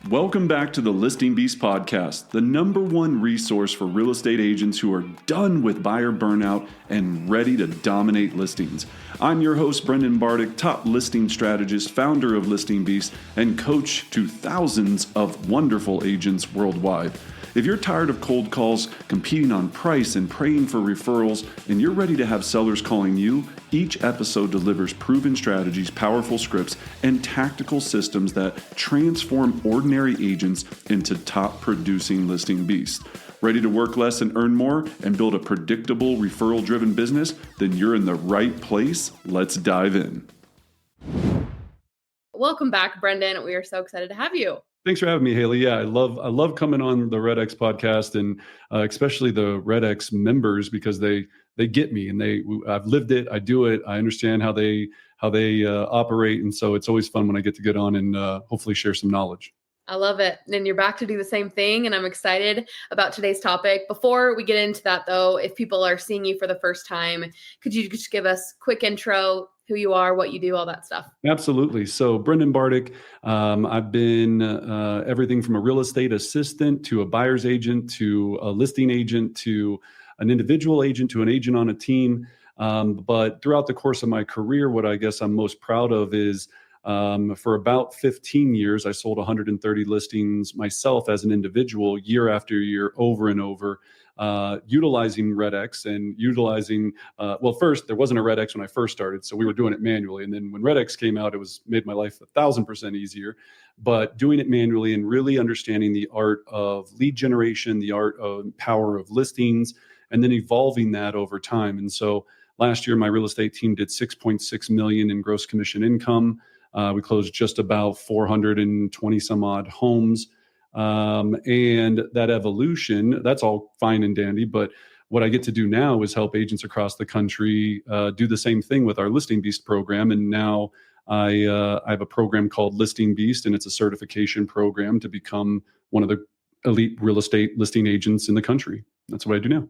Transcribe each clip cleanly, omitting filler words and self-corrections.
Welcome back to the Listing Beast Podcast, the number one resource for real estate agents who are done with buyer burnout and ready to dominate listings. I'm your host, Brendan Bartic, top listing strategist, founder of Listing Beast, and coach to thousands of wonderful agents worldwide. If you're tired of cold calls, competing on price, and praying for referrals, and you're ready to have sellers calling you, each episode delivers proven strategies, powerful scripts, and tactical systems that transform ordinary agents into top producing listing beasts. Ready to work less and earn more and build a predictable referral-driven business? Then you're in the right place. Let's dive in. Welcome back, Brendan. We are so excited to have you. Thanks for having me, Haley. Yeah, I love coming on the REDX podcast, and especially the REDX members, because they get me, and I've lived it, I do it, I understand how they operate, and so it's always fun when I get on and hopefully share some knowledge. I love it. And you're back to do the same thing. And I'm excited about today's topic. Before we get into that, though, if people are seeing you for the first time, could you just give us a quick intro, who you are, what you do, all that stuff? Absolutely. So Brendan Bartic, I've been everything from a real estate assistant to a buyer's agent to a listing agent to an individual agent to an agent on a team. But throughout the course of my career, what I guess I'm most proud of is for about 15 years, I sold 130 listings myself as an individual, year after year, over and over, utilizing REDX and utilizing, first, there wasn't a REDX when I first started, so we were doing it manually. And then when REDX came out, it made my life 1,000% easier. But doing it manually and really understanding the art of lead generation, the art of power of listings, and then evolving that over time. And so last year, my real estate team did $6.6 million in gross commission income. We closed just about 420 some odd homes. And that evolution, that's all fine and dandy. But what I get to do now is help agents across the country do the same thing with our Listing Beast program. And now I have a program called Listing Beast, and it's a certification program to become one of the elite real estate listing agents in the country. That's what I do now.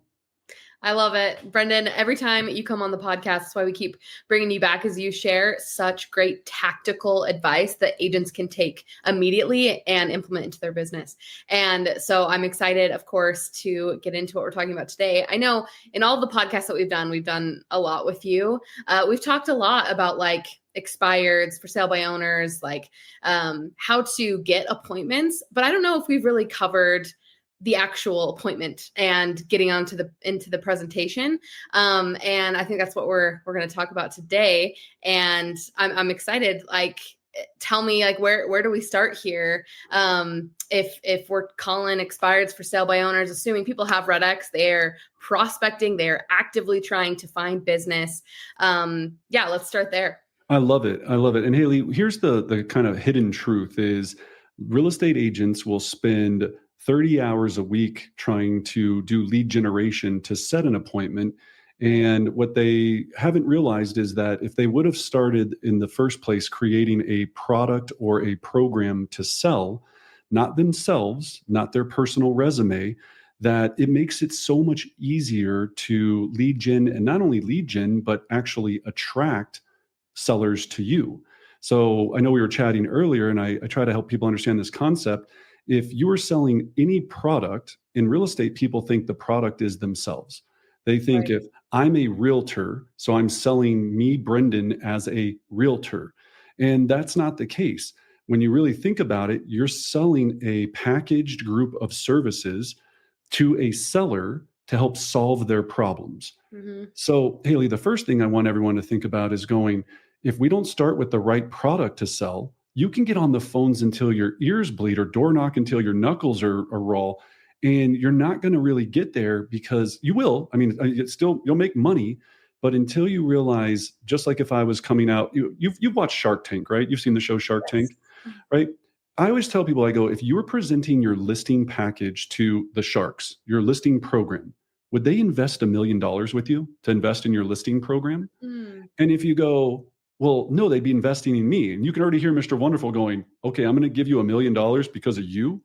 I love it. Brendan, every time you come on the podcast, that's why we keep bringing you back, as you share such great tactical advice that agents can take immediately and implement into their business. And so I'm excited, of course, to get into what we're talking about today. I know in all the podcasts that we've done a lot with you. We've talked a lot about expireds, for sale by owners, how to get appointments, but I don't know if we've really covered the actual appointment and getting into the presentation. And I think that's what we're going to talk about today. And I'm excited. Tell me, where do we start here? If we're calling expireds for sale by owners, assuming people have REDX, they're prospecting, they're actively trying to find business. Let's start there. I love it. And Haley, here's the kind of hidden truth is real estate agents will spend 30 hours a week trying to do lead generation to set an appointment. And what they haven't realized is that if they would have started in the first place creating a product or a program to sell, not themselves, not their personal resume, that it makes it so much easier to lead gen, and not only lead gen, but actually attract sellers to you. So I know we were chatting earlier, and I try to help people understand this concept. If you are selling any product in real estate, people think the product is themselves. They think Right. If I'm a realtor, so I'm selling me, Brendan, as a realtor. And that's not the case. When you really think about it, you're selling a packaged group of services to a seller to help solve their problems. Mm-hmm. So, Haley, the first thing I want everyone to think about is if we don't start with the right product to sell, you can get on the phones until your ears bleed or door knock until your knuckles are raw, and you're not going to really get there, because you will. I mean, you'll make money, but until you realize, just like if I was coming out, you've watched Shark Tank, right? You've seen the show Shark Tank, right? I always tell people, if you were presenting your listing package to the sharks, your listing program, would they invest $1 million with you to invest in your listing program? Mm. And if you go, well, no, they'd be investing in me. And you can already hear Mr. Wonderful going, okay, I'm going to give you $1 million because of you.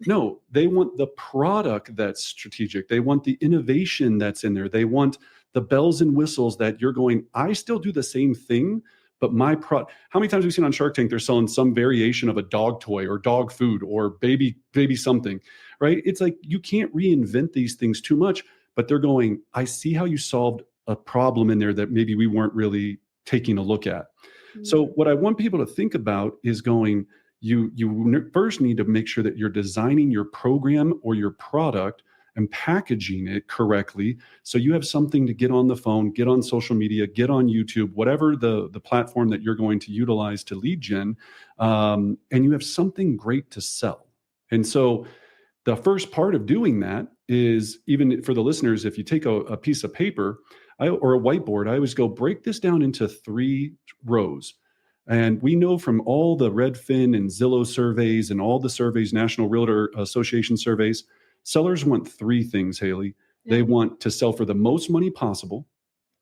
No, they want the product that's strategic. They want the innovation that's in there. They want the bells and whistles that you're going, I still do the same thing, but how many times have we seen on Shark Tank, they're selling some variation of a dog toy or dog food or baby something, right? It's like, you can't reinvent these things too much, but they're going, I see how you solved a problem in there that maybe we weren't really taking a look at. So what I want people to think about is going, you first need to make sure that you're designing your program or your product and packaging it correctly, so you have something to get on the phone, get on social media, get on YouTube, whatever the platform that you're going to utilize to lead gen, and you have something great to sell. And so the first part of doing that is, even for the listeners, if you take a piece of paper or a whiteboard, I always go, break this down into 3 rows. And we know from all the Redfin and Zillow surveys and all the surveys, National Realtor Association surveys, sellers want 3 things, Haley. They want to sell for the most money possible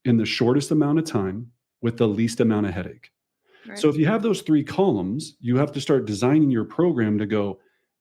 in the shortest amount of time with the least amount of headache. Right. So if you have those 3 columns, you have to start designing your program to go,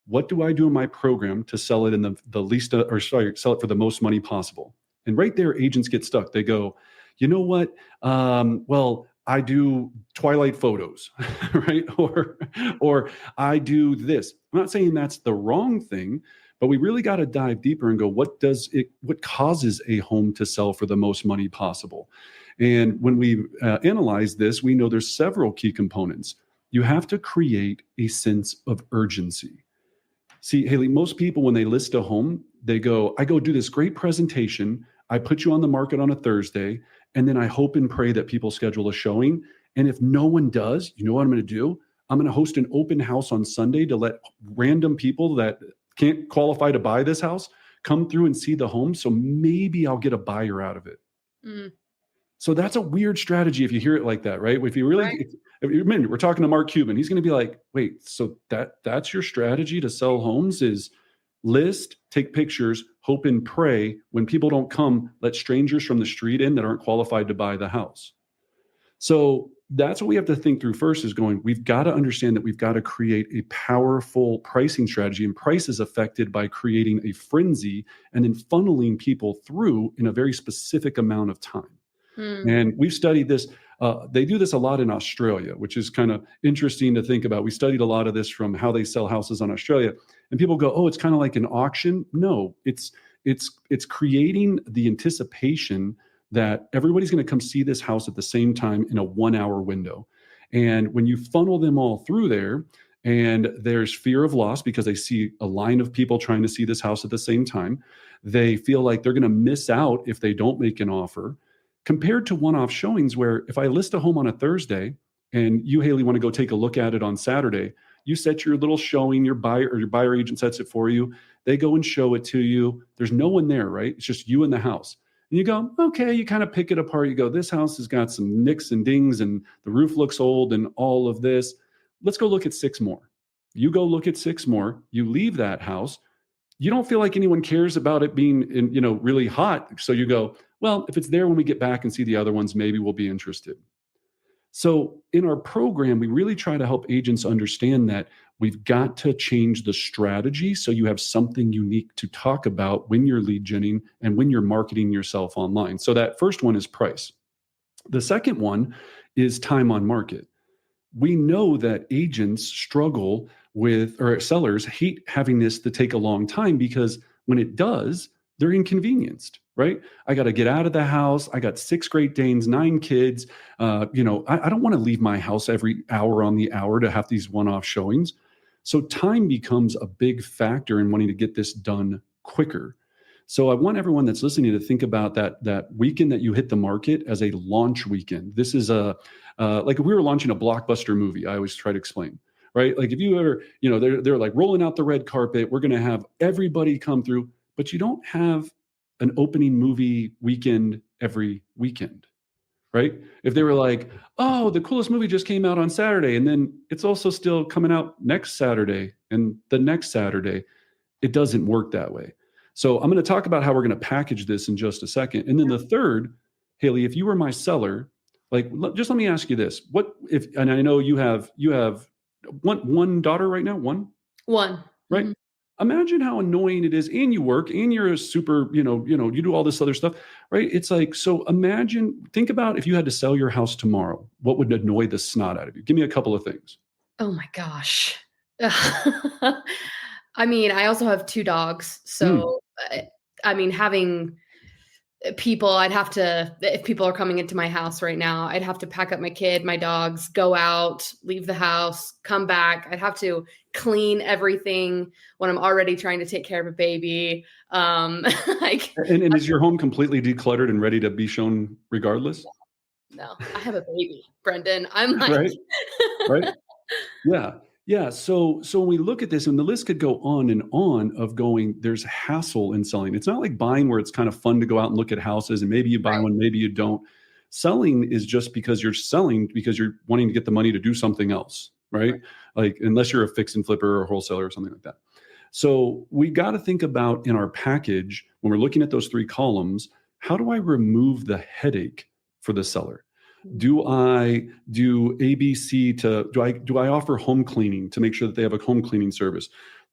what do I do in my program to sell it in the least, sell it for the most money possible? And right there, agents get stuck. They go, you know what? Well, I do twilight photos, right? Or I do this. I'm not saying that's the wrong thing, but we really got to dive deeper and go, what causes a home to sell for the most money possible? And when we analyze this, we know there's several key components. You have to create a sense of urgency. See, Haley, most people, when they list a home, they go, I go do this great presentation. I put you on the market on a Thursday, and then I hope and pray that people schedule a showing. And if no one does, you know what I'm going to do? I'm going to host an open house on Sunday to let random people that can't qualify to buy this house come through and see the home. So maybe I'll get a buyer out of it. So that's a weird strategy if you hear it like that, right? If you really, right. If we're talking to Mark Cuban, he's going to be like, wait, so that's your strategy to sell homes is list, take pictures, hope and pray. When people don't come, let strangers from the street in that aren't qualified to buy the house. So that's what we have to think through first, is going, we've got to understand that we've got to create a powerful pricing strategy, and price is affected by creating a frenzy and then funneling people through in a very specific amount of time. And we've studied this. They do this a lot in Australia, which is kind of interesting to think about. We studied a lot of this from how they sell houses on Australia, and people go, oh, it's kind of like an auction. No, it's creating the anticipation that everybody's going to come see this house at the same time in a 1-hour window. And when you funnel them all through there, and there's fear of loss because they see a line of people trying to see this house at the same time, they feel like they're going to miss out if they don't make an offer. Compared to one-off showings where if I list a home on a Thursday and you, Haley, want to go take a look at it on Saturday, you set your little showing, your buyer agent sets it for you. They go and show it to you. There's no one there, right? It's just you and the house. And you go, okay, you kind of pick it apart. You go, this house has got some nicks and dings and the roof looks old and all of this. Let's go look at 6 more. You go look at 6 more. You leave that house. You don't feel like anyone cares about it being really hot. So you go, well, if it's there when we get back and see the other ones, maybe we'll be interested. So in our program, we really try to help agents understand that we've got to change the strategy so you have something unique to talk about when you're lead genning and when you're marketing yourself online. So that first one is price. The second one is time on market. We know that agents struggle with, or sellers hate having this to take a long time, because when it does, they're inconvenienced, right? I got to get out of the house. I got 6 Great Danes, 9 kids. I don't want to leave my house every hour on the hour to have these one-off showings. So time becomes a big factor in wanting to get this done quicker. So I want everyone that's listening to think about that weekend that you hit the market as a launch weekend. This is like if we were launching a blockbuster movie, I always try to explain, right? Like if you ever, they're like rolling out the red carpet, we're going to have everybody come through, but you don't have an opening movie weekend every weekend, right? If they were like, oh, the coolest movie just came out on Saturday, and then it's also still coming out next Saturday and the next Saturday, it doesn't work that way. So I'm going to talk about how we're going to package this in just a second. And then the third, Haley, if you were my seller, just let me ask you this. What if, and I know you have one daughter right now, one? One. Right. Mm-hmm. Imagine how annoying it is, and you work, and you're a super, you do all this other stuff, right? It's like, so think about if you had to sell your house tomorrow, what would annoy the snot out of you? Give me a couple of things. Oh my gosh. I mean, I also have 2 dogs. Mm. So, I mean, having people, if people are coming into my house right now, I'd have to pack up my kid, my dogs, go out, leave the house, come back. I'd have to clean everything when I'm already trying to take care of a baby. Like, And is your home completely decluttered and ready to be shown regardless? no, I have a baby, Brendan. I'm like, Right. Right. Yeah. Yeah. So when we look at this, and the list could go on and on of going, there's hassle in selling. It's not like buying where it's kind of fun to go out and look at houses and maybe you buy one, maybe you don't. Selling is just because you're selling because you're wanting to get the money to do something else, right? Like, unless you're a fix and flipper or a wholesaler or something like that. So we got to think about in our package, when we're looking at those 3 columns, how do I remove the headache for the seller? Do I do ABC do I offer home cleaning to make sure that they have a home cleaning service?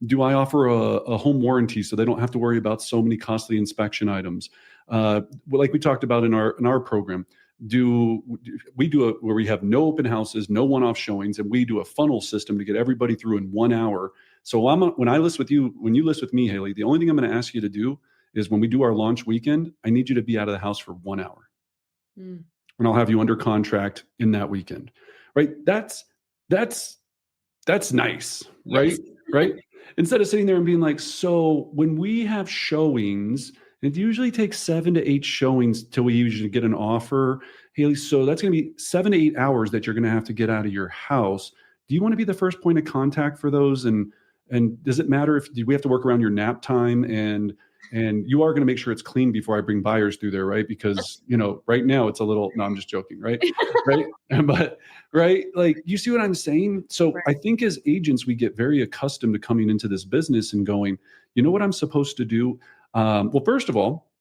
Do I offer a home warranty so they don't have to worry about so many costly inspection items? Like we talked about in our program, we do where we have no open houses, no one-off showings, and we do a funnel system to get everybody through in 1 hour. So when you list with me, Haley, the only thing I'm going to ask you to do is when we do our launch weekend, I need you to be out of the house for 1 hour. Mm. And I'll have you under contract in that weekend, right? That's nice, right? Yes. Right? Instead of sitting there and being like, so when we have showings, it usually takes 7 to 8 showings till we usually get an offer, Haley. So that's going to be 7 to 8 hours that you're going to have to get out of your house. Do you want to be the first point of contact for those? And does it matter do we have to work around your nap time? And you are going to make sure it's clean before I bring buyers through there, right? Because, right now it's a little, no, I'm just joking, right? Right. But, right. Like, you see what I'm saying? So I think as agents, we get very accustomed to coming into this business and going, you know what I'm supposed to do? Well, first of all,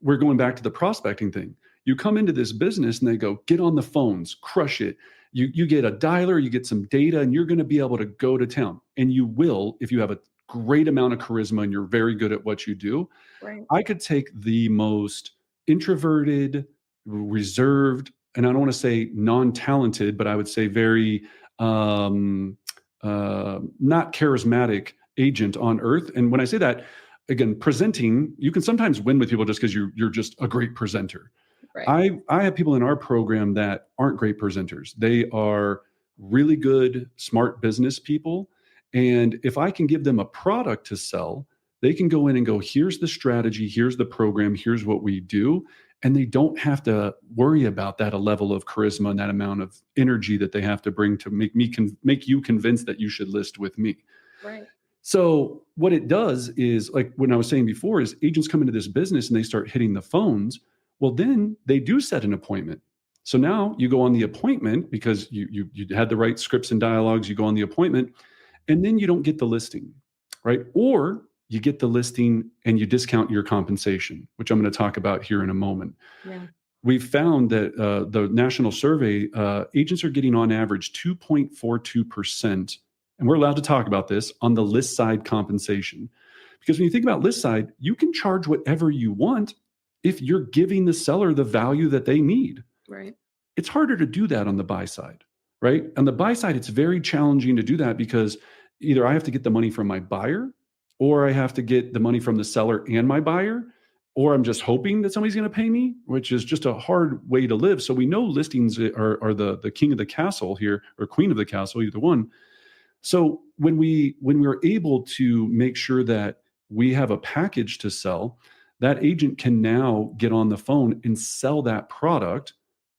we're going back to the prospecting thing. You come into this business and they go, get on the phones, crush it. You get a dialer, you get some data, and you're going to be able to go to town. And you will, if you have a great amount of charisma and you're very good at what you do. Right. I could take the most introverted, reserved, and I don't want to say non-talented, but I would say very not charismatic agent on earth. And when I say that, again, presenting, you can sometimes win with people just because you're just a great presenter. Right. I have people in our program that aren't great presenters. They are really good, smart business people. And if I can give them a product to sell, they can go in and go, here's the strategy, here's the program, here's what we do. And they don't have to worry about that, a level of charisma and that amount of energy that they have to bring to make you convinced that you should list with me. Right. So what it does is, like when I was saying before, is agents come into this business and they start hitting the phones. Well, then they do set an appointment. So now you go on the appointment because you had the right scripts and dialogues, you go on the appointment. And then you don't get the listing, right? Or you get the listing and you discount your compensation, which I'm going to talk about here in a moment. Yeah. We've found that the national survey, agents are getting on average 2.42%, and we're allowed to talk about this, on the list side compensation. Because when you think about list side, you can charge whatever you want if you're giving the seller the value that they need. Right. It's harder to do that on the buy side. Right? On the buy side, it's very challenging to do that because either I have to get the money from my buyer, or I have to get the money from the seller and my buyer, or I'm just hoping that somebody's going to pay me, which is just a hard way to live. So we know listings are the king of the castle here, or queen of the castle, either one. So when we're able to make sure that we have a package to sell, that agent can now get on the phone and sell that product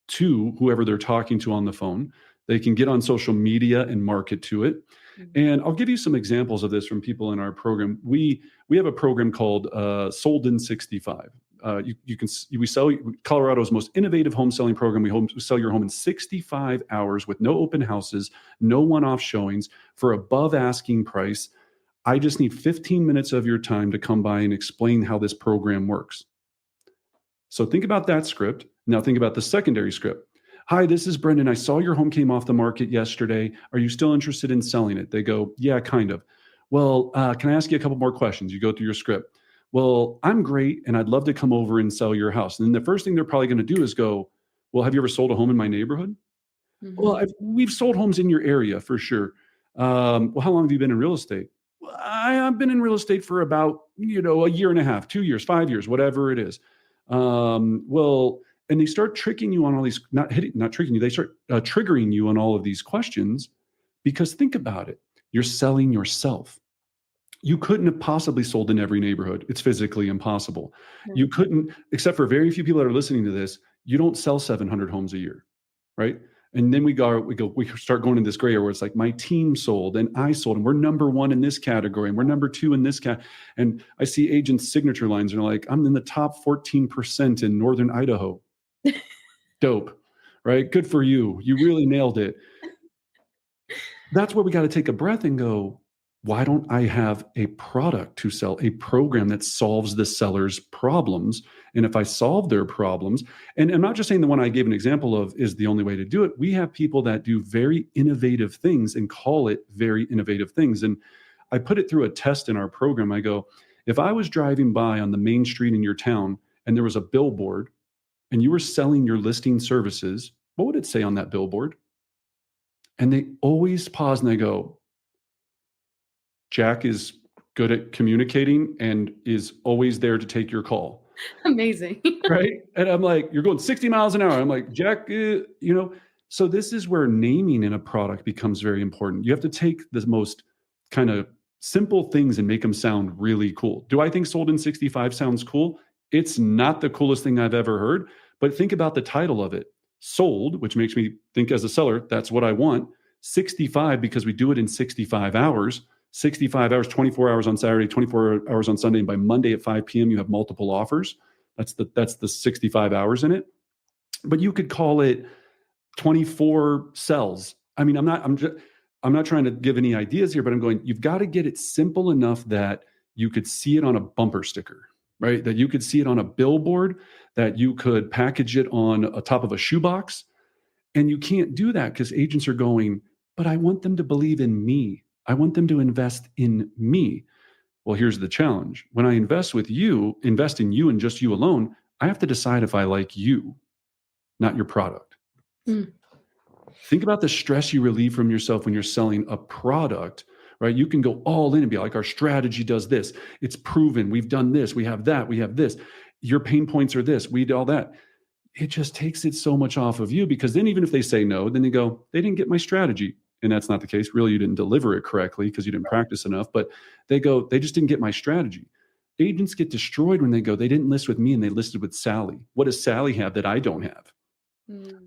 to whoever they're talking to on the phone. They can get on social media and market to it. Mm-hmm. And I'll give you some examples of this from people in our program. We have a program called Sold in 65. We sell Colorado's most innovative home selling program. We sell your home in 65 hours with no open houses, no one-off showings, for above asking price. I just need 15 minutes of your time to come by and explain how this program works. So think about that script. Now think about the secondary script. Hi, this is Brendan. I saw your home came off the market yesterday. Are you still interested in selling it? They go, yeah, kind of. Well, can I ask you a couple more questions? You go through your script. Well, I'm great, and I'd love to come over and sell your house. And then the first thing they're probably going to do is go, well, have you ever sold a home in my neighborhood? Well, Mhm. we've sold homes in your area for sure. Well, how long have you been in real estate? Well, I've been in real estate for about, a year and a half, 2 years, 5 years, whatever it is. Well, and they start tricking you on all these, not tricking you. They start triggering you on all of these questions because think about it. You're selling yourself. You couldn't have possibly sold in every neighborhood. It's physically impossible. You Right. couldn't, except for very few people that are listening to this, you don't sell 700 homes a year, right? And then we start going in this gray area where it's like my team sold and I sold, and we're number one in this category, and we're number two in this And I see agents' signature lines, and they're like, I'm in the top 14% in Northern Idaho. Dope, right? Good for you. You really nailed it. That's where we got to take a breath and go, why don't I have a product to sell, a program that solves the seller's problems? And if I solve their problems, and I'm not just saying the one I gave an example of is the only way to do it. We have people that do very innovative things and call it very innovative things. And I put it through a test in our program. I go, if I was driving by on the main street in your town and there was a billboard and you were selling your listing services, what would it say on that billboard? And they always pause and they go, Jack is good at communicating and is always there to take your call. Amazing. Right. And I'm like, you're going 60 miles an hour. I'm like, Jack, so this is where naming in a product becomes very important. You have to take the most kind of simple things and make them sound really cool. Do I think sold in 65 sounds cool? It's not the coolest thing I've ever heard, but think about the title of it. Sold, which makes me think as a seller, that's what I want. 65, because we do it in 65 hours. 65 hours, 24 hours on Saturday, 24 hours on Sunday. And by Monday at 5 p.m., you have multiple offers. That's the 65 hours in it. But you could call it 24 cells. I mean, I'm not trying to give any ideas here, but I'm going, you've got to get it simple enough that you could see it on a bumper sticker, right? That you could see it on a billboard, that you could package it on a top of a shoebox. And you can't do that because agents are going, but I want them to believe in me. I want them to invest in me. Well, here's the challenge. When I invest in you and just you alone, I have to decide if I like you, not your product. Mm. Think about the stress you relieve from yourself when you're selling a product, right? You can go all in and be like, our strategy does this. It's proven. We've done this. We have that. We have this. Your pain points are this. We do all that. It just takes it so much off of you because then even if they say no, then they go, they didn't get my strategy. And that's not the case. Really, you didn't deliver it correctly because you didn't practice enough. But they go, they just didn't get my strategy. Agents get destroyed when they go, they didn't list with me and they listed with Sally. What does Sally have that I don't have?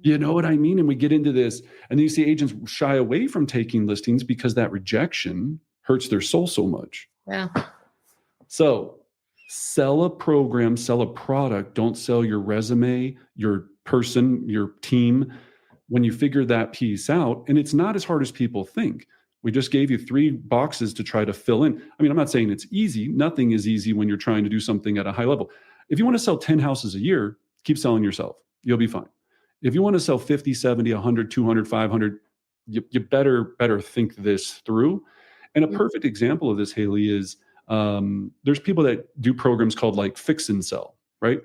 You know what I mean? And we get into this, and then you see agents shy away from taking listings because that rejection hurts their soul so much. Yeah. So sell a program, sell a product. Don't sell your resume, your person, your team. When you figure that piece out, and it's not as hard as people think. We just gave you 3 boxes to try to fill in. I mean, I'm not saying it's easy. Nothing is easy when you're trying to do something at a high level. If you want to sell 10 houses a year, keep selling yourself. You'll be fine. If you want to sell 50, 70, 100, 200, 500, you better think this through. And a perfect example of this, Haley, is there's people that do programs called like fix and sell, right?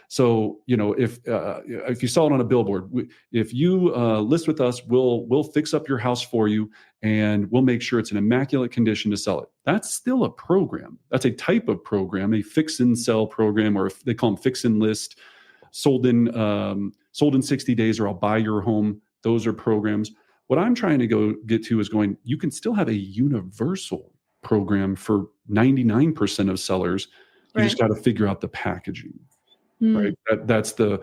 So, if you saw it on a billboard, if you list with us, we'll fix up your house for you and we'll make sure it's in immaculate condition to sell it. That's still a program. That's a type of program, a fix and sell program, or if they call them fix and list, sold in 60 days, or I'll buy your home. Those are programs. What I'm trying to get to is going, you can still have a universal program for 99% of sellers. You just got to figure out the packaging. Right. That's the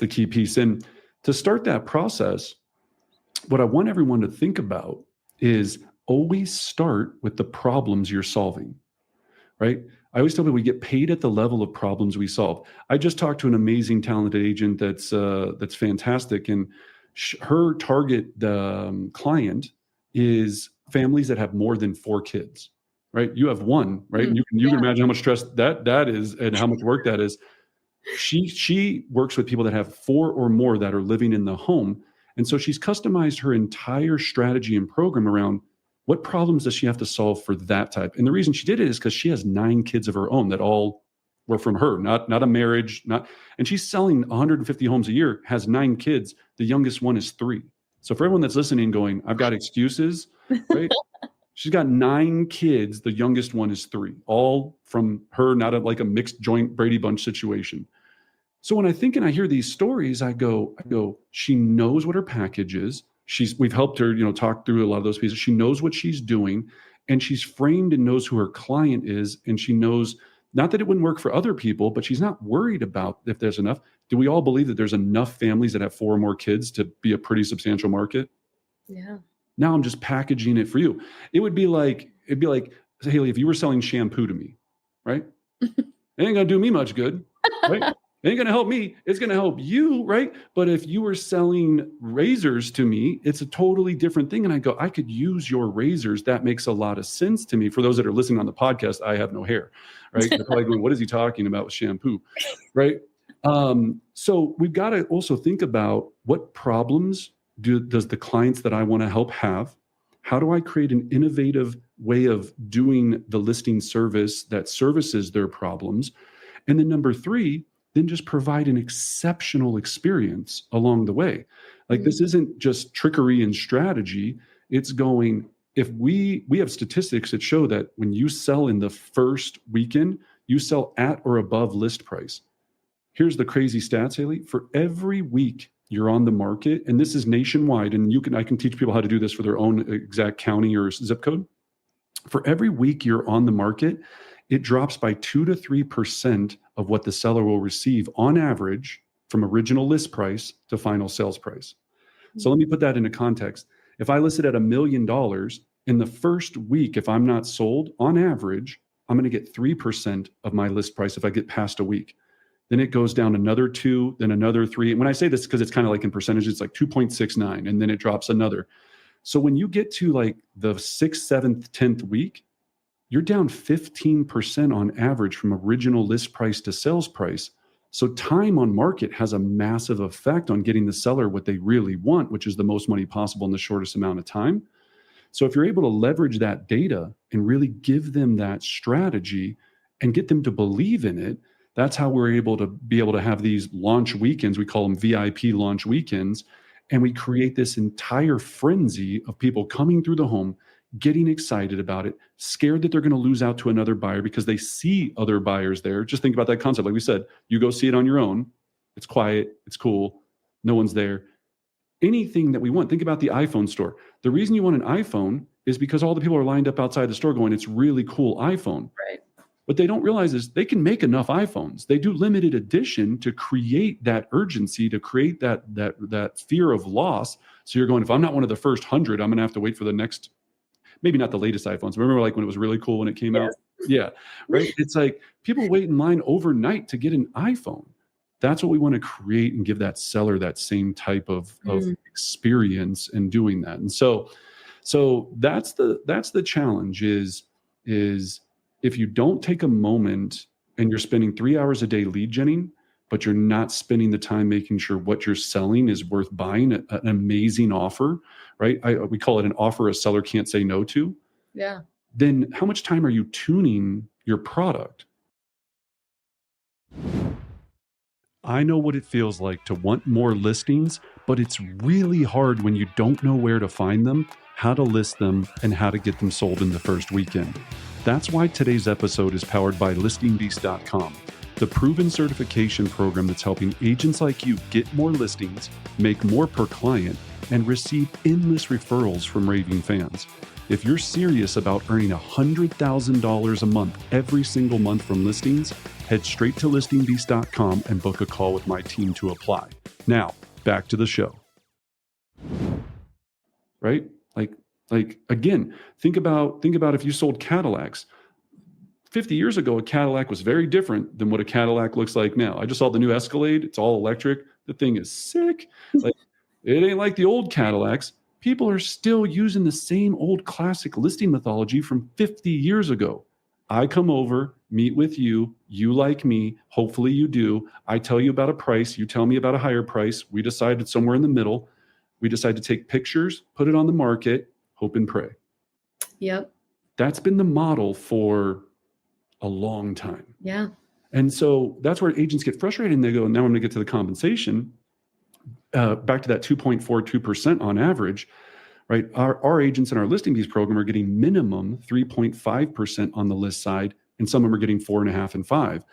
key piece. And to start that process, what I want everyone to think about is always start with the problems you're solving. Right. I always tell people we get paid at the level of problems we solve. I just talked to an amazing, talented agent that's fantastic, and her target client is families that have more than 4 kids. Right. You have 1. Right. And you can imagine how much stress that is and how much work that is. She works with people that have 4 or more that are living in the home. And so she's customized her entire strategy and program around What problems does she have to solve for that type? And the reason she did it is because she has 9 kids of her own that all were from her, not a marriage, and she's selling 150 homes a year, has 9 kids. The youngest one is 3. So for everyone that's listening going, I've got excuses, right? She's got 9 kids. The youngest one is 3, all from her, not like a mixed joint Brady Bunch situation. So when I think and I hear these stories, I go, she knows what her package is. We've helped her, talk through a lot of those pieces. She knows what she's doing, and she's framed and knows who her client is. And she knows not that it wouldn't work for other people, but she's not worried about if there's enough. Do we all believe that there's enough families that have 4 or more kids to be a pretty substantial market? Yeah. Now I'm just packaging it for you. It'd be like, Haley, if you were selling shampoo to me, right? It ain't gonna do me much good, right? It ain't gonna help me. It's gonna help you, right? But if you were selling razors to me, it's a totally different thing. And I go, I could use your razors. That makes a lot of sense to me. For those that are listening on the podcast, I have no hair, right? They're probably going, what is he talking about with shampoo, right? So we've got to also think about what problems does the clients that I want to help have? How do I create an innovative way of doing the listing service that services their problems? And then number 3, then just provide an exceptional experience along the way. Like this isn't just trickery and strategy. It's going, if we have statistics that show that when you sell in the first weekend, you sell at or above list price. Here's the crazy stats, Haley. For every week you're on the market, and this is nationwide, and I can teach people how to do this for their own exact county or zip code. For every week you're on the market, it drops by 2 to 3% of what the seller will receive on average from original list price to final sales price. So let me put that into context. If I list it at $1 million in the first week, if I'm not sold, on average, I'm going to get 3% of my list price if I get past a week. Then it goes down another 2, then another 3. And when I say this, because it's kind of like in percentage, it's like 2.69, and then it drops another. So when you get to like the 6th, 7th, 10th week, you're down 15% on average from original list price to sales price. So time on market has a massive effect on getting the seller what they really want, which is the most money possible in the shortest amount of time. So if you're able to leverage that data and really give them that strategy and get them to believe in it, that's how we're able to have these launch weekends. We call them VIP launch weekends. And we create this entire frenzy of people coming through the home, getting excited about it, scared that they're going to lose out to another buyer because they see other buyers there. Just think about that concept. Like we said, you go see it on your own. It's quiet. It's cool. No one's there. Anything that we want. Think about the iPhone store. The reason you want an iPhone is because all the people are lined up outside the store going, it's really cool iPhone. Right. What they don't realize is they can make enough iPhones. They do limited edition to create that urgency, to create that fear of loss. So you're going, if I'm not one of the first 100, I'm going to have to wait for the next, maybe not the latest iPhones. Remember like when it was really cool when it came out? Yeah, right? It's like people wait in line overnight to get an iPhone. That's what we want to create and give that seller that same type of experience in doing that. And so that's the challenge is if you don't take a moment and you're spending 3 hours a day lead genning, but you're not spending the time making sure what you're selling is worth buying, an amazing offer, right? We call it an offer a seller can't say no to. Yeah. Then how much time are you tuning your product? I know what it feels like to want more listings, but it's really hard when you don't know where to find them, how to list them, and how to get them sold in the first weekend. That's why today's episode is powered by listingbeast.com, the proven certification program that's helping agents like you get more listings, make more per client, and receive endless referrals from raving fans. If you're serious about earning $100,000 a month every single month from listings, head straight to listingbeast.com and book a call with my team to apply. Now, back to the show. Right? Like again, think about if you sold Cadillacs. 50 years ago, a Cadillac was very different than what a Cadillac looks like now. I just saw the new Escalade. It's all electric. The thing is sick. Like it ain't like the old Cadillacs. People are still using the same old classic listing mythology from 50 years ago. I come over, meet with you, you like me, hopefully you do. I tell you about a price, you tell me about a higher price. We decided somewhere in the middle. We decide to take pictures, put it on the market, hope and pray. Yep. That's been the model for a long time. Yeah. And so that's where agents get frustrated and they go, now I'm going to get to the compensation. Back to that 2.42% on average, right? Our agents in our listing bees program are getting minimum 3.5% on the list side, and some of them are getting 4.5 and 5.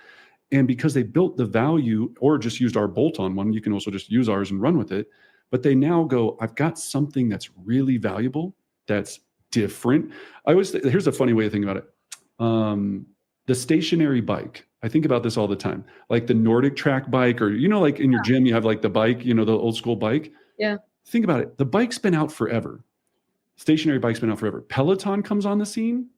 And because they built the value or just used our bolt-on one, you can also just use ours and run with it. But they now go, I've got something that's really valuable, that's different. Here's a funny way of thinking about it. The stationary bike. I think about this all the time, like the Nordic track bike, or, like in your gym, you have like the bike, the old school bike. Yeah. Think about it. The bike's been out forever. Stationary bike's been out forever. Peloton comes on the scene.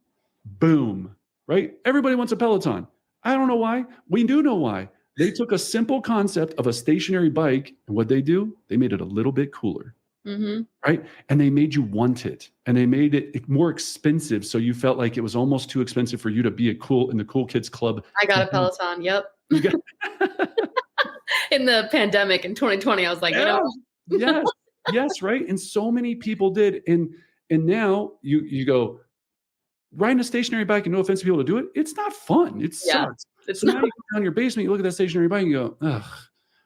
Boom. Right? Everybody wants a Peloton. I don't know why. We do know why. They took a simple concept of a stationary bike, and what they do, they made it a little bit cooler. Mm-hmm. Right? And they made you want it, and they made it more expensive. So you felt like it was almost too expensive for you to be in the cool kids club. I got a Peloton. Yep. In the pandemic in 2020, I was like, yes. Right. And so many people did. And now you go riding a stationary bike, and no offense to people to do it. It's not fun. It sucks. It's so not. Now you go down your basement, you look at that stationary bike and you go, ugh.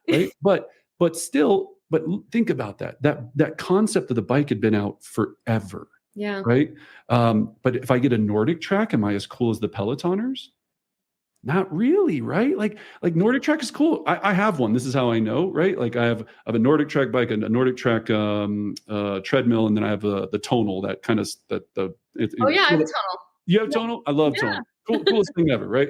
Right. But think about that concept of the bike had been out forever. Yeah. Right. But if I get a Nordic track, am I as cool as the Pelotoners? Not really, right? Like Nordic track is cool. I have one. This is how I know, right? Like I have a Nordic track bike, and a Nordic track treadmill, and then I have the tonal, that kind of I have a tonal. You have tonal? I love tonal. Coolest thing ever, right?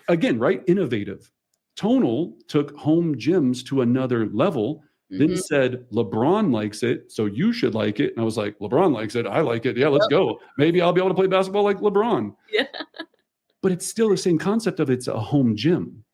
Again, right? Innovative. Tonal took home gyms to another level. Then said, LeBron likes it, so you should like it. And I was like, LeBron likes it. I like it. Yeah, let's go. Maybe I'll be able to play basketball like LeBron. Yeah. But it's still the same concept of it's a home gym,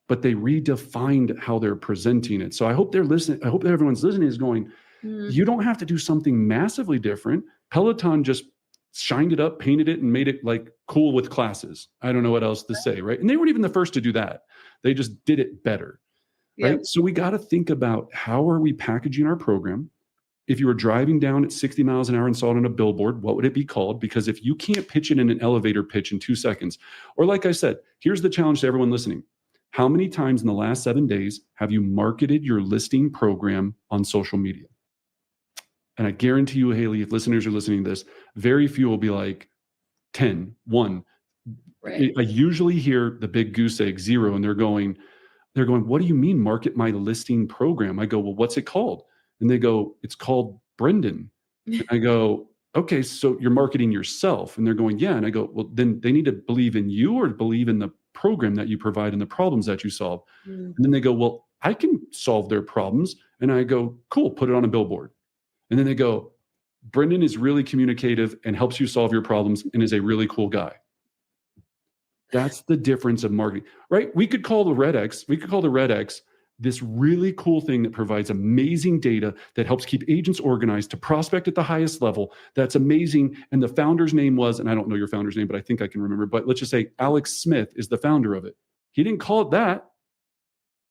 but they redefined how they're presenting it. So I hope they're listening. I hope that everyone's listening is going, you don't have to do something massively different. Peloton just shined it up, painted it, and made it like cool with classes. I don't know what else to say, right? And they weren't even the first to do that. They just did it better, right? Yep. So we got to think about, how are we packaging our program? If you were driving down at 60 miles an hour and saw it on a billboard, what would it be called? Because if you can't pitch it in an elevator pitch in 2 seconds, or like I said, here's the challenge to everyone listening. How many times in the last 7 days have you marketed your listing program on social media? And I guarantee you, Haley, if listeners are listening to this, very few will be like 10, 1. Right. I usually hear the big goose egg 0, and they're going, what do you mean market my listing program? I go, well, what's it called? And they go, it's called Brendan. And I go, okay, so you're marketing yourself. And they're going, yeah. And I go, well, then they need to believe in you or believe in the program that you provide and the problems that you solve. And then they go, well, I can solve their problems. And I go, cool, put it on a billboard. And then they go, Brendan is really communicative and helps you solve your problems and is a really cool guy. That's the difference of marketing, right? We could call the REDX this really cool thing that provides amazing data that helps keep agents organized to prospect at the highest level. That's amazing. And the founder's name was, and I don't know your founder's name, but I think I can remember, but let's just say Alex Smith is the founder of it. He didn't call it that.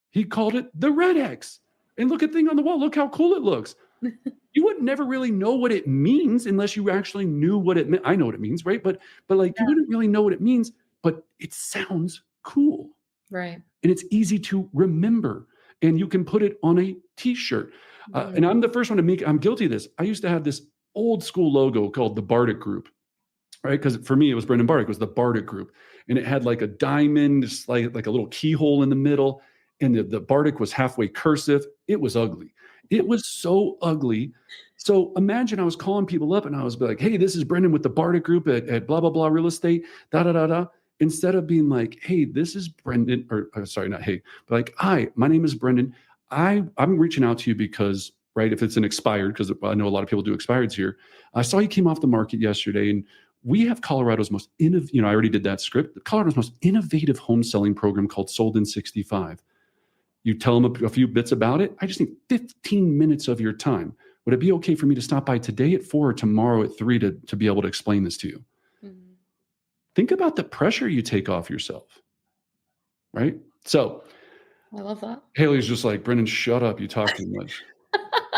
He called it the REDX. And look at the thing on the wall. Look how cool it looks. You would never really know what it means unless you actually knew what it meant. I know what it means, right? But like, you wouldn't really know what it means, but it sounds cool. Right. And it's easy to remember. And you can put it on a t-shirt. And I'm the first one to I'm guilty of this. I used to have this old school logo called the Bartic Group, right? Because for me, it was Brendan Bartic, it was the Bartic Group. And it had like a diamond, just like a little keyhole in the middle. And the Bartic was halfway cursive. It was ugly. It was so ugly. So imagine I was calling people up and I was like, hey, this is Brendan with the Bartic Group at blah, blah, blah real estate, da, da, da, da. Instead of being like, hey, this is Brendan, or sorry, not hey, but like, hi, my name is Brendan. I'm reaching out to you because, right, if it's an expired, because I know a lot of people do expireds here. I saw you came off the market yesterday, and we have Colorado's most innovative, I already did that script, Colorado's most innovative home selling program called Sold in 65. You tell them a few bits about it. I just need 15 minutes of your time. Would it be okay for me to stop by today at 4 or tomorrow at 3 to be able to explain this to you? Think about the pressure you take off yourself, right? So I love that. Haley's just like, Brendan, shut up. You talk too much.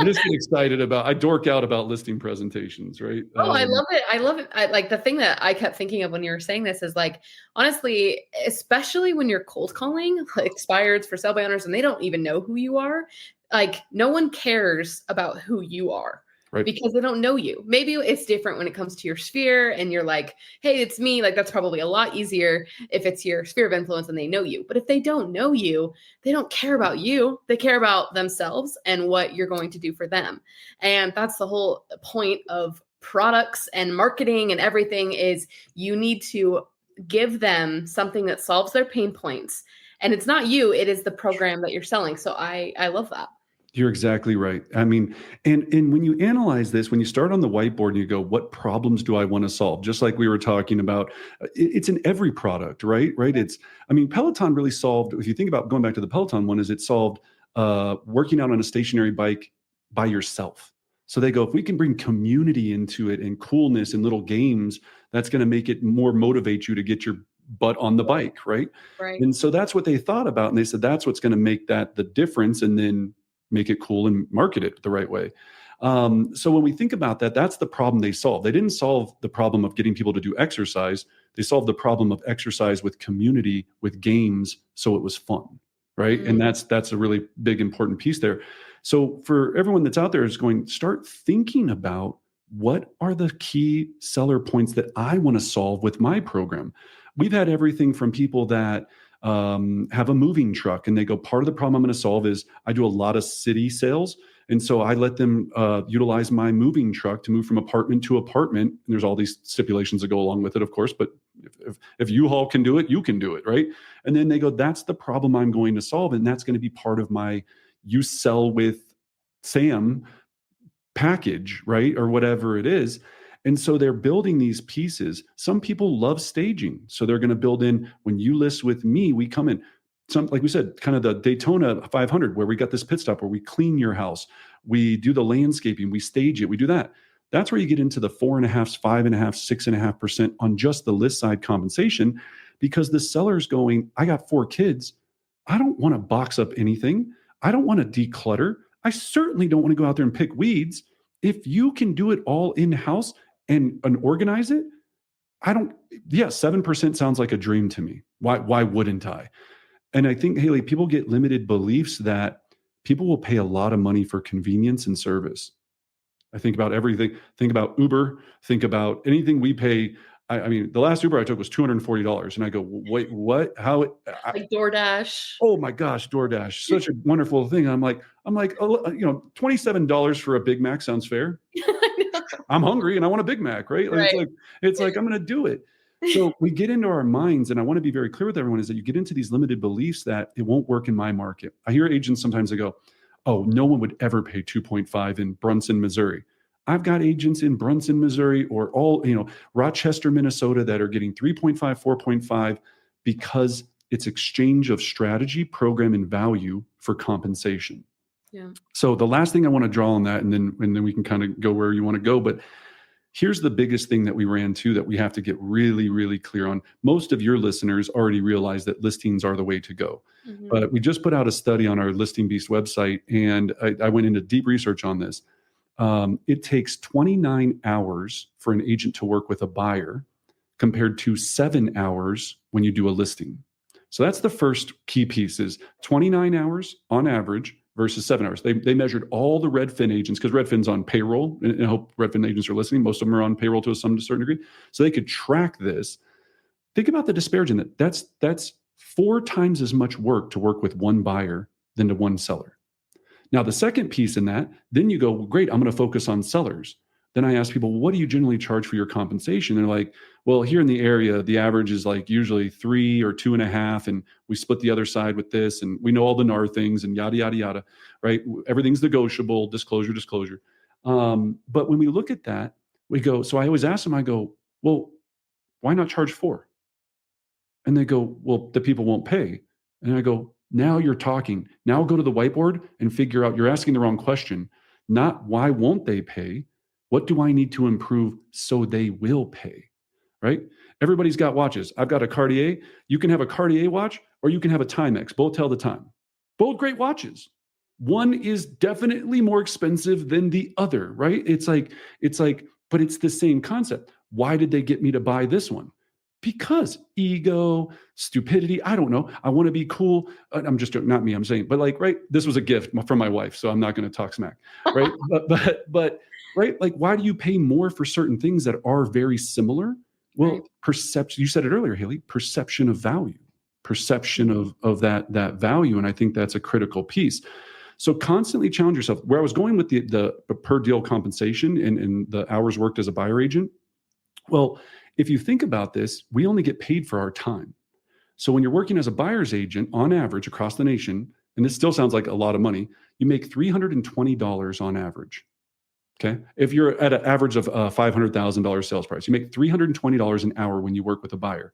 I just get excited I dork out about listing presentations, right? Oh, I love it. I love it. Like the thing that I kept thinking of when you were saying this is like, honestly, especially when you're cold calling like expireds for sale by owners and they don't even know who you are, like no one cares about who you are. Right. Because they don't know you. Maybe it's different when it comes to your sphere and you're like, hey, it's me. Like that's probably a lot easier if it's your sphere of influence and they know you. But if they don't know you, they don't care about you. They care about themselves and what you're going to do for them. And that's the whole point of products and marketing and everything is you need to give them something that solves their pain points. And it's not you, it is the program that you're selling. So I love that. You're exactly right. I mean, and when you analyze this, when you start on the whiteboard and you go, what problems do I want to solve? Just like we were talking about, it's in every product, right? Right. Peloton really solved, if you think about going back to the Peloton one, is it solved working out on a stationary bike by yourself. So they go, if we can bring community into it and coolness and little games, that's going to make it more motivate you to get your butt on the bike, right? Right. And so that's what they thought about. And they said, that's what's going to make that the difference. And then make it cool and market it the right way. So when we think about that, that's the problem they solved. They didn't solve the problem of getting people to do exercise. They solved the problem of exercise with community, with games, so it was fun, right? And that's a really big, important piece there. So for everyone that's out there is going, start thinking about what are the key seller points that I want to solve with my program. We've had everything from people that have a moving truck and they go, part of the problem I'm going to solve is I do a lot of city sales. And so I let them utilize my moving truck to move from apartment to apartment. And there's all these stipulations that go along with it, of course, but if U-Haul can do it, you can do it, right? And then they go, that's the problem I'm going to solve. And that's going to be part of my you sell with Sam package, right? Or whatever it is. And so they're building these pieces. Some people love staging. So they're going to build in, when you list with me, we come in, some, like we said, kind of the Daytona 500, where we got this pit stop where we clean your house. We do the landscaping, we stage it, we do that. That's where you get into the 4.5%, 5.5%, 6.5% on just the list side compensation, because the seller's going, I got 4 kids. I don't want to box up anything. I don't want to declutter. I certainly don't want to go out there and pick weeds. If you can do it all in-house and organize it, 7% sounds like a dream to me. Why wouldn't I? And I think, Haley, people get limited beliefs that people will pay a lot of money for convenience and service. I think about everything. Think about Uber. Think about anything we pay. I mean, the last Uber I took was $240. And I go, wait, what? How? Like DoorDash. Oh my gosh, DoorDash, such a wonderful thing. I'm like, $27 for a Big Mac sounds fair. I'm hungry and I want a Big Mac, right? Right. It's like, I'm going to do it. So we get into our minds, and I want to be very clear with everyone, is that you get into these limited beliefs that it won't work in my market. I hear agents sometimes that go, oh, no one would ever pay 2.5 in Brunson, Missouri. I've got agents in Brunson, Missouri, or Rochester, Minnesota, that are getting 3.5, 4.5 because it's exchange of strategy, program, and value for compensation. Yeah. So the last thing I want to draw on that, and then we can kind of go where you want to go. But here's the biggest thing that we ran to that we have to get really, really clear on. Most of your listeners already realize that listings are the way to go. Mm-hmm. But we just put out a study on our Listing Beast website, and I went into deep research on this. It takes 29 hours for an agent to work with a buyer compared to 7 hours when you do a listing. So that's the first key piece, is 29 hours on average versus 7 hours. They measured all the Redfin agents, because Redfin's on payroll, and I hope Redfin agents are listening. Most of them are on payroll to some certain degree. So they could track this. Think about the disparity in that. That's 4 times as much work to work with one buyer than to one seller. Now, the second piece in that, then you go, well, great, I'm going to focus on sellers. Then I ask people, what do you generally charge for your compensation? And they're like, well, here in the area, the average is like usually 3 or 2.5. And we split the other side with this. And we know all the NAR things and yada, yada, yada, right? Everything's negotiable, disclosure. But when we look at that, we go, so I always ask them, I go, well, why not charge 4? And they go, well, the people won't pay. And I go, now you're talking. Now go to the whiteboard and figure out, you're asking the wrong question. Not why won't they pay? What do I need to improve so they will pay, right? Everybody's got watches. I've got a Cartier. You can have a Cartier watch or you can have a Timex. Both tell the time. Both great watches. One is definitely more expensive than the other, right? It's like, but it's the same concept. Why did they get me to buy this one? Because ego, stupidity, I don't know. I want to be cool. I'm just joking, not me, I'm saying, but like, right, this was a gift from my wife, so I'm not going to talk smack, right? but right, like, why do you pay more for certain things that are very similar? Well, Right. perception, you said it earlier, Haley, perception of value, perception of that value. And I think that's a critical piece. So constantly challenge yourself. Where I was going with the per deal compensation and the hours worked as a buyer agent. Well, if you think about this, we only get paid for our time. So when you're working as a buyer's agent, on average across the nation, and this still sounds like a lot of money, you make $320 on average. Okay. If you're at an average of a $500,000 sales price, you make $320 an hour when you work with a buyer.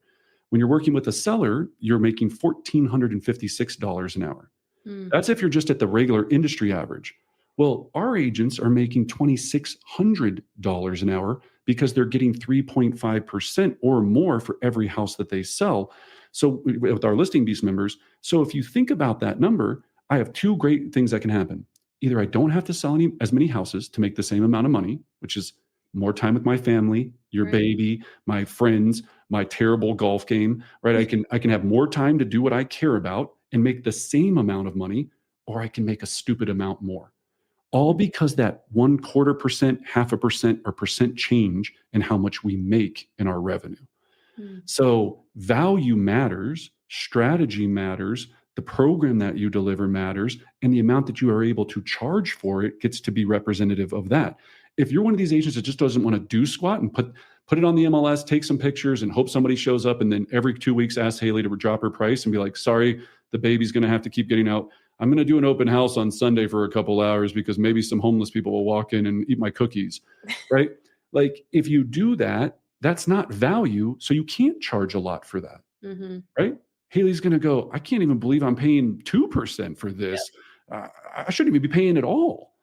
When you're working with a seller, you're making $1,456 an hour. That's if you're just at the regular industry average. Well, our agents are making $2,600 an hour because they're getting 3.5% or more for every house that they sell. So with our Listing Beast members, so if you think about that number, I have two great things that can happen. Either I don't have to sell as many houses to make the same amount of money, which is more time with my family, your Right. baby, my friends, my terrible golf game, right? I can have more time to do what I care about and make the same amount of money, or I can make a stupid amount more. All because that 0.25%, 0.5%, or percent change in how much we make in our revenue. So value matters, strategy matters, the program that you deliver matters, and the amount that you are able to charge for it gets to be representative of that. If you're one of these agents that just doesn't want to do squat and put it on the MLS, take some pictures and hope somebody shows up, and then every 2 weeks ask Haley to drop her price and be like, sorry, the baby's going to have to keep getting out. I'm going to do an open house on Sunday for a couple hours because maybe some homeless people will walk in and eat my cookies, right? Like, if you do that, that's not value. So you can't charge a lot for that, right? Haley's going to go, I can't even believe I'm paying 2% for this. I shouldn't even be paying at all.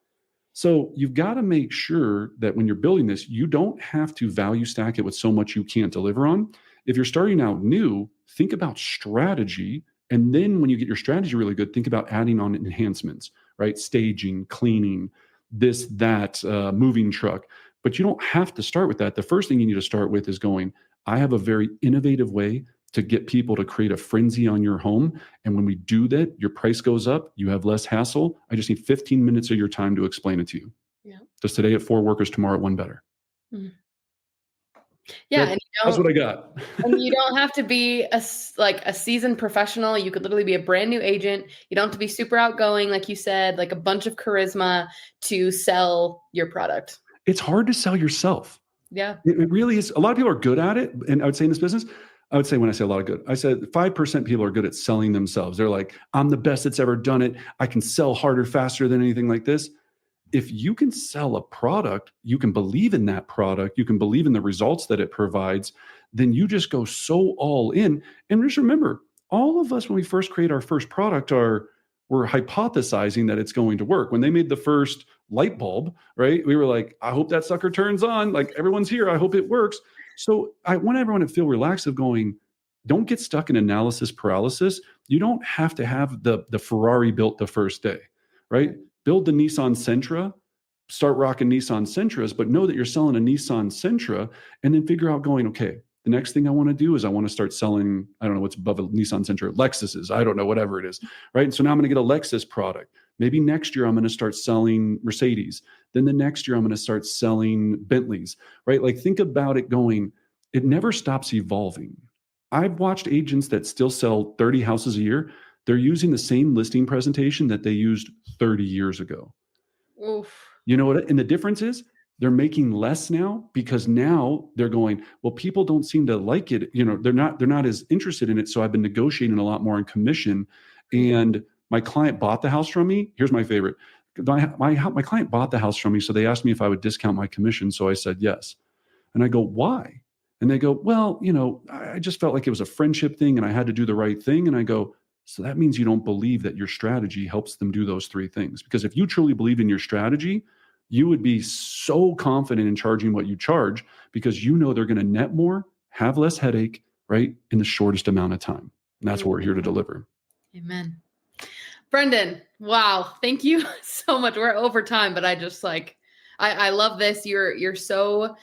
So you've got to make sure that when you're building this, you don't have to value stack it with so much you can't deliver on. If you're starting out new, think about strategy. And then when you get your strategy really good, think about adding on enhancements, right? Staging, cleaning, this, that, moving truck. But you don't have to start with that. The first thing you need to start with is going, I have a very innovative way to get people to create a frenzy on your home. And when we do that, your price goes up, you have less hassle. I just need 15 minutes of your time to explain it to you. Yeah. Does today at 4 workers, tomorrow at 1 better? Yeah, that's what I got. And you don't have to be a seasoned professional. You could literally be a brand new agent. You don't have to be super outgoing, like you said, like a bunch of charisma to sell your product. It's hard to sell yourself. Yeah. It really is. A lot of people are good at it. And I would say in this business, I would say when I say a lot of good, I said 5% people are good at selling themselves. They're like, I'm the best that's ever done it. I can sell harder, faster than anything like this. If you can sell a product, you can believe in that product, you can believe in the results that it provides, then you just go so all in. And just remember, all of us, when we first create our first product, we're hypothesizing that it's going to work. When they made the first light bulb, right? We were like, I hope that sucker turns on. Like, everyone's here. I hope it works. So I want everyone to feel relaxed of going, don't get stuck in analysis paralysis. You don't have to have the Ferrari built the first day, right? Build the Nissan Sentra, start rocking Nissan Sentras, but know that you're selling a Nissan Sentra, and then figure out going, okay, the next thing I want to do is I want to start selling, I don't know what's above a Nissan Sentra, Lexuses, I don't know, whatever it is, right? And so now I'm going to get a Lexus product. Maybe next year I'm going to start selling Mercedes. Then the next year I'm going to start selling Bentleys, right? Like, think about it going, it never stops evolving. I've watched agents that still sell 30 houses a year. They're using the same listing presentation that they used 30 years ago. Oof. You know what? And the difference is they're making less now because now they're going, well, people don't seem to like it. You know, they're not as interested in it. So I've been negotiating a lot more on commission. And my client bought the house from me. Here's my favorite. My client bought the house from me. So they asked me if I would discount my commission. So I said yes. And I go, why? And they go, well, you know, I just felt like it was a friendship thing and I had to do the right thing. And I go, so that means you don't believe that your strategy helps them do those 3 things. Because if you truly believed in your strategy, you would be so confident in charging what you charge because you know they're going to net more, have less headache, right, in the shortest amount of time. And that's what we're here to deliver. Amen. Brendan, wow. Thank you so much. We're over time, but I love this. You're so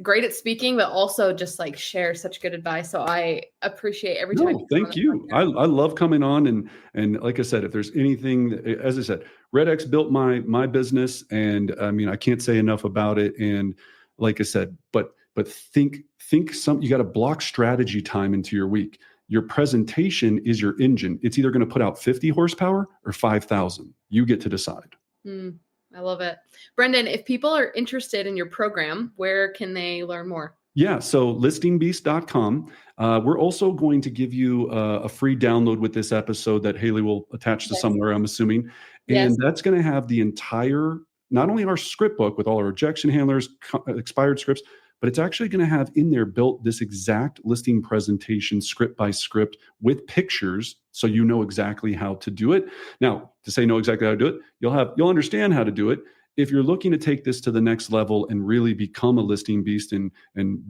great at speaking, but also just like share such good advice. So I appreciate every time. No, thank you. I love coming on, and like I said, if there's anything, as I said, REDX built my business, and I mean, I can't say enough about it. And like I said, but think you got to block strategy time into your week. Your presentation is your engine. It's either going to put out 50 horsepower or 5,000. You get to decide. I love it. Brendan, if people are interested in your program, where can they learn more? Yeah, so listingbeast.com. We're also going to give you a free download with this episode that Haley will attach to somewhere, I'm assuming. And that's going to have the entire, not only our script book with all our rejection handlers, expired scripts, but it's actually going to have in there built this exact listing presentation script by script with pictures, so you know exactly how to do it. Now, to say know exactly how to do it, you'll understand how to do it. If you're looking to take this to the next level and really become a listing beast and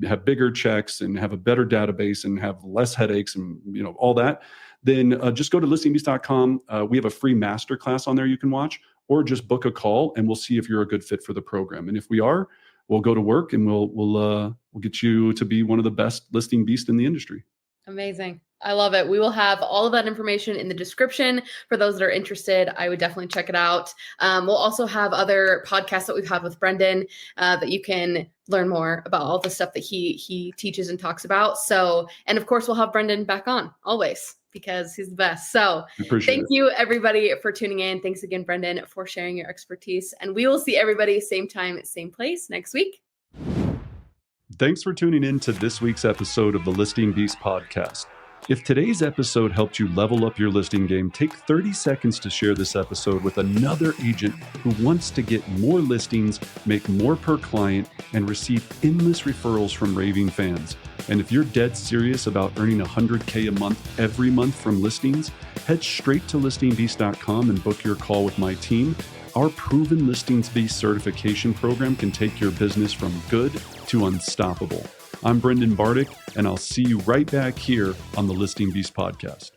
have bigger checks and have a better database and have less headaches and all that, then just go to listingbeast.com. We have a free masterclass on there you can watch, or just book a call and we'll see if you're a good fit for the program. And if we are, we'll go to work and we'll get you to be one of the best listing beasts in the industry. Amazing. I love it. We will have all of that information in the description for those that are interested. I would definitely check it out. We'll also have other podcasts that we've had with Brendan that you can learn more about all the stuff that he teaches and talks about. So, and of course, we'll have Brendan back on always, because he's the best. So thank you everybody for tuning in. Thanks again, Brendan, for sharing your expertise. And we will see everybody same time, same place next week. Thanks for tuning in to this week's episode of the Listing Beast podcast. If today's episode helped you level up your listing game, take 30 seconds to share this episode with another agent who wants to get more listings, make more per client, and receive endless referrals from raving fans. And if you're dead serious about earning $100K a month every month from listings, head straight to listingbeast.com and book your call with my team. Our proven Listings Beast certification program can take your business from good to unstoppable. I'm Brendan Bartic, and I'll see you right back here on the Listing Beast podcast.